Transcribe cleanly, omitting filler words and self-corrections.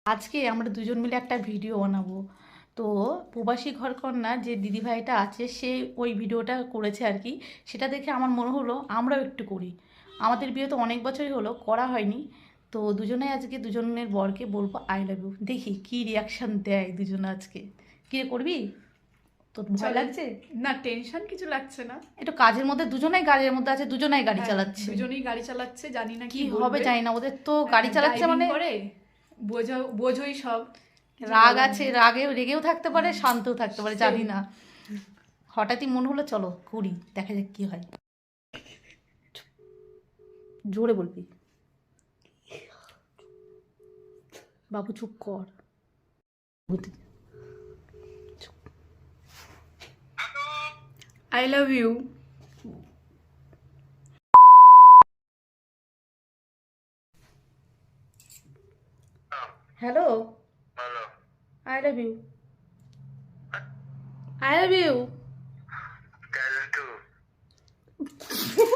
আজকে আমরা দুজন মিলে একটা ভিডিও বানাবো। তো প্রবাসী ঘরকন্যা যে দিদিভাইটা আছে সে ওই ভিডিওটা করেছে আর কি। সেটা দেখে আমার মনে হলো আমরাও একটু করি। আমাদের বিয়ে তো অনেক বছরই হলো, করা হয়নি। তো দুজনে আজকে দুজনের বরকে বলবো আই লাভ ইউ, দেখি কি রিয়াকশন দেয় দুজনে আজকে। কি রে, করবি? তোর ভয় চলেন। লাগছে? না, টেনশন কিছু লাগছে না। একটু কাজের মধ্যে, দুজনেই গাড়ির মধ্যে আছে, দুজনেই গাড়ি হ্যাঁ, চালাচ্ছে। দুজনেই গাড়ি চালাচ্ছে, জানি না কি কি হবে বলবে। জানি না, ওদের তো গাড়ি চালাচ্ছে ড্রাইভিং মানে করে, বোঝোই সব, কিছু রাগ বলার আছে, নেই। রাগে রেগেও থাকতে পারে, শান্তও থাকতে পারে, সেই জানি না। হঠাৎই মনে হলো চলো করি, দেখা যাক কি হয়। জোরে বলবি। বাবু চুপ কর। I love you. Hello, Hello. I love you, I love you. Tell to.